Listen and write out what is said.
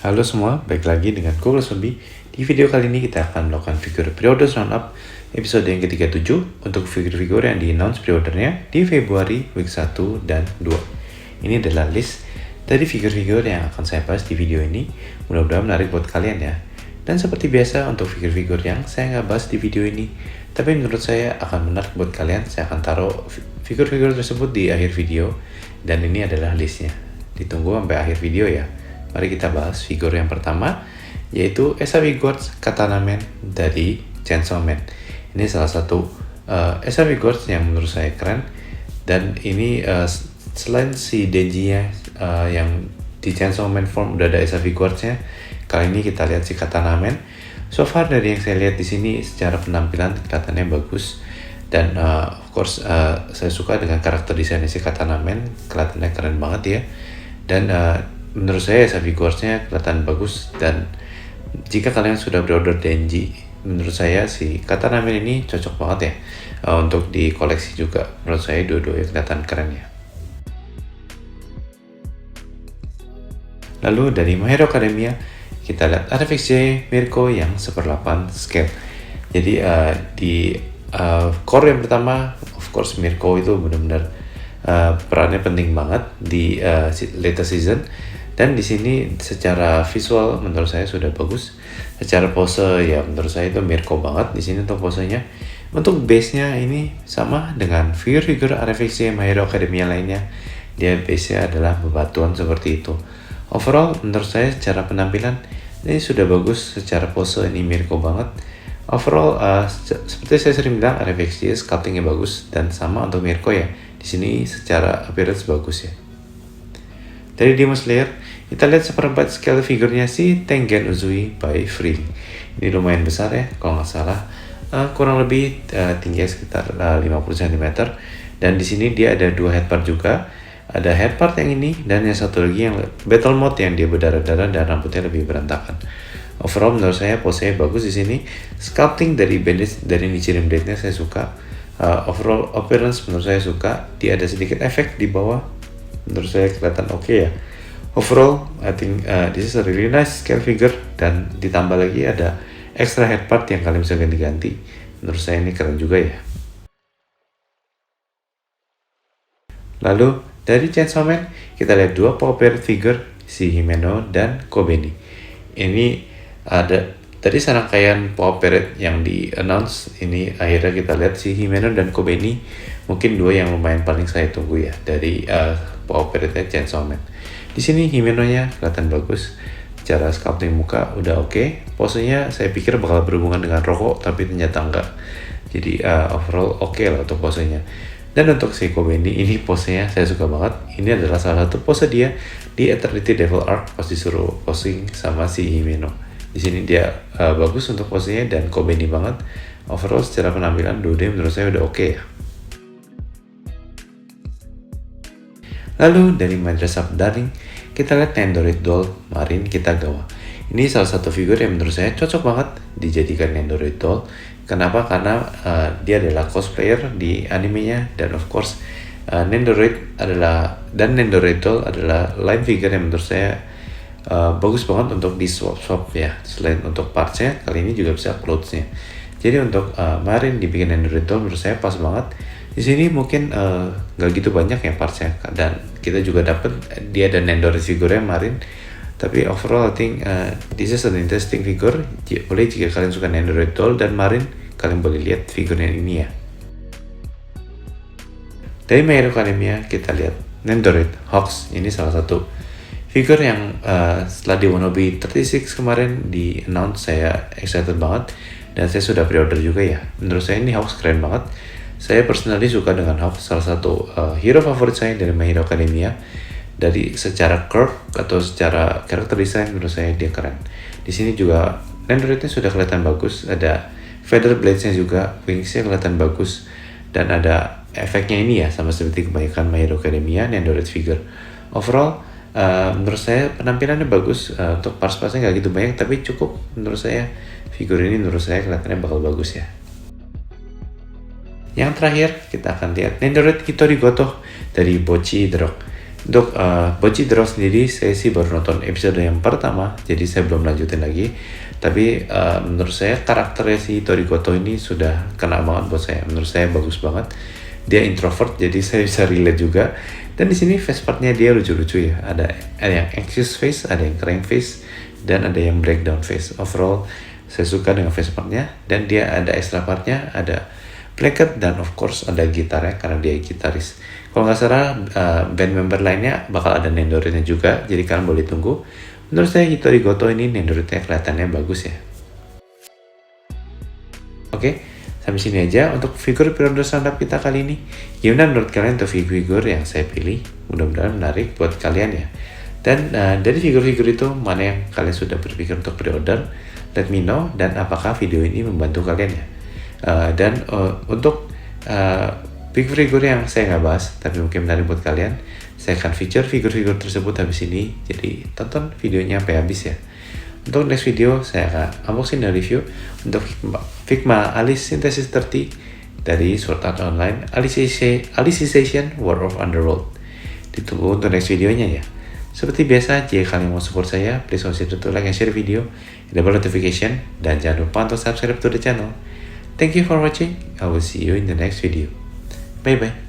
Halo semua, balik lagi dengan Google Zombie. Di video kali ini kita akan melakukan figur pre-order roundup episode yang ke-37 untuk figur-figur yang di-announce pre-ordernya di Februari week 1 dan 2. Ini adalah list dari figur-figur yang akan saya bahas di video ini. Mudah-mudahan menarik buat kalian ya. Dan seperti biasa untuk figur-figur yang saya nggak bahas di video ini, tapi menurut saya akan menarik buat kalian, saya akan taruh figur-figur tersebut di akhir video. Dan ini adalah listnya. Ditunggu sampai akhir video ya. Mari kita bahas figur yang pertama, yaitu SRV Guards Katana Man dari Chainsaw Man. Ini salah satu SRV Guards yang menurut saya keren. Dan ini selain si Denji-nya yang di Chainsaw Man form udah ada SRV Guards-nya, kali ini kita lihat si Katana Man. So far dari yang saya lihat di sini secara penampilan kelihatannya bagus. Dan of course saya suka dengan karakter desainnya si Katana Man, kelihatannya keren banget ya. Dan menurut saya SRV Guards-nya kelihatan bagus, dan jika kalian sudah pre-order Denji, menurut saya si Katana Man ini cocok banget ya untuk dikoleksi juga. Menurut saya dua-duanya kelihatan keren ya. Lalu dari My Hero Academia kita lihat RFXJ Mirko yang 1/8 scale. Jadi di core yang pertama, of course Mirko itu benar-benar perannya penting banget di later season. Dan di sini secara visual menurut saya sudah bagus. Secara pose ya menurut saya itu Mirko banget di sini untuk posenya. Untuk base-nya ini sama dengan figur-figur RFXJ My Hero Academia lainnya. Dia base-nya adalah bebatuan seperti itu. Overall menurut saya secara penampilan ini sudah bagus, secara pose ini Mirko banget. Overall seperti saya sering bilang RFXJ sculptingnya bagus, dan sama untuk Mirko ya. Di sini secara appearance bagus ya. Dari Demon Slayer, kita lihat 1/4 scale figurnya si Tengen Uzui by Free. Ini lumayan besar ya, kalau nggak salah. Kurang lebih tingginya sekitar 50 cm. Dan di sini dia ada 2 head part juga. Ada head part yang ini, dan yang satu lagi yang battle mode yang dia berdarah-darah dan rambutnya lebih berantakan. Overall menurut saya pose-nya bagus di sini. Sculpting dari bandage dari Nichiren Blade-nya saya suka. Overall appearance menurut saya suka. Dia ada sedikit efek di bawah. Menurut saya kelihatan oke ya. Overall, I think this is a really nice scale figure, dan ditambah lagi ada extra head part yang kalian bisa ganti-ganti. Menurut saya ini keren juga ya. Lalu dari Chainsaw Man kita lihat 2 power figure, si Himeno dan Kobeni. Ini ada tadi serangkaian power parade yang di announce, ini akhirnya kita lihat si Himeno dan Kobeni, mungkin 2 yang lumayan paling saya tunggu ya dari power parade Chainsaw Man. Di sini Himeno-nya kelihatan bagus, cara sculpting muka udah oke. Posenya saya pikir bakal berhubungan dengan rokok, tapi ternyata enggak. Jadi overall oke lah untuk posenya. Dan untuk si Kobeni ini posenya saya suka banget. Ini adalah salah satu pose dia di Eternity Devil Arc pas disuruh posing sama si Himeno. Di sini dia bagus untuk posenya, dan Kobeni banget. Overall secara penampilan dua-duanya menurut saya udah oke ya. Lalu dari My Dress Up Darling kita lihat Nendoroid Doll Marin Kitagawa. Ini salah satu figur yang menurut saya cocok banget dijadikan Nendoroid Doll. Kenapa? Karena dia adalah cosplayer di animenya, dan of course Nendoroid Doll adalah line figure yang menurut saya bagus banget untuk di swap ya. Selain untuk partsnya, kali ini juga bisa clothes-nya. Jadi untuk Marin dibikin Nendoroid Doll menurut saya pas banget. Di sini mungkin nggak gitu banyak ya partsnya, dan kita juga dapat dia ada Nendoroid figurnya Marin. Tapi overall I think this is an interesting figure. Boleh jika kalian suka Nendoroid Doll dan Marin, kalian boleh lihat figurnya ini ya. Dari My Hero Academia kita lihat Nendoroid Hawks. Ini salah satu figur yang setelah di Wannabe 36 kemarin di announce, saya excited banget, dan saya sudah pre-order juga ya. Menurut saya ini Hawks keren banget. Saya personally suka dengan Hawks, salah satu hero favorit saya dari My Hero Academia. Dari secara curve atau secara karakter design menurut saya dia keren. Di sini juga Nendoroid-nya sudah kelihatan bagus, ada feather blades-nya juga, wings-nya kelihatan bagus, dan ada efeknya ini ya, sama seperti kebanyakan My Hero Academia Nendoroid figure. Overall menurut saya penampilannya bagus, untuk parts-partsnya nggak gitu banyak, tapi cukup menurut saya. Figur ini menurut saya kelihatannya bakal bagus ya. Yang terakhir kita akan lihat Nendoroid Hitori Goto dari Bocchi The Rock. Untuk Bocchi The Rock sendiri, saya sih baru nonton episode yang pertama, jadi saya belum lanjutin lagi. Tapi menurut saya karakternya si Tori Goto ini sudah kena banget buat saya. Menurut saya bagus banget. Dia introvert, jadi saya bisa relate juga. Dan di sini face partnya dia lucu-lucu ya. Ada yang anxious face, ada yang crank face, dan ada yang breakdown face. Overall, saya suka dengan face partnya. Dan dia ada extra partnya, ada blanket, dan of course ada gitarnya karena dia gitaris. Kalau nggak salah band member lainnya bakal ada nendoritnya juga, jadi kalian boleh tunggu. Menurut saya Hitori Goto ini nendoritnya kelihatannya bagus ya. Oke, sampai sini aja untuk figur periode stand-up kita kali ini. Gimana menurut kalian untuk figur yang saya pilih? Mudah-mudahan menarik buat kalian ya. Dan dari figur-figur itu, mana yang kalian sudah berpikir untuk pre-order? Let me know, dan apakah video ini membantu kalian ya. Untuk figur-figur yang saya nggak bahas, tapi mungkin menarik buat kalian, saya akan feature figur-figur tersebut habis ini. Jadi tonton videonya sampai habis ya. Untuk next video, saya akan unboxing dan review untuk Figma Alice Synthesis 30 dari Sword Art Online Alicization War of Underworld. Ditunggu untuk next videonya ya. Seperti biasa, jika kalian mau support saya, please consider to like and share video, enable notification, dan jangan lupa untuk subscribe to the channel. Thank you for watching. I will see you in the next video. Bye bye.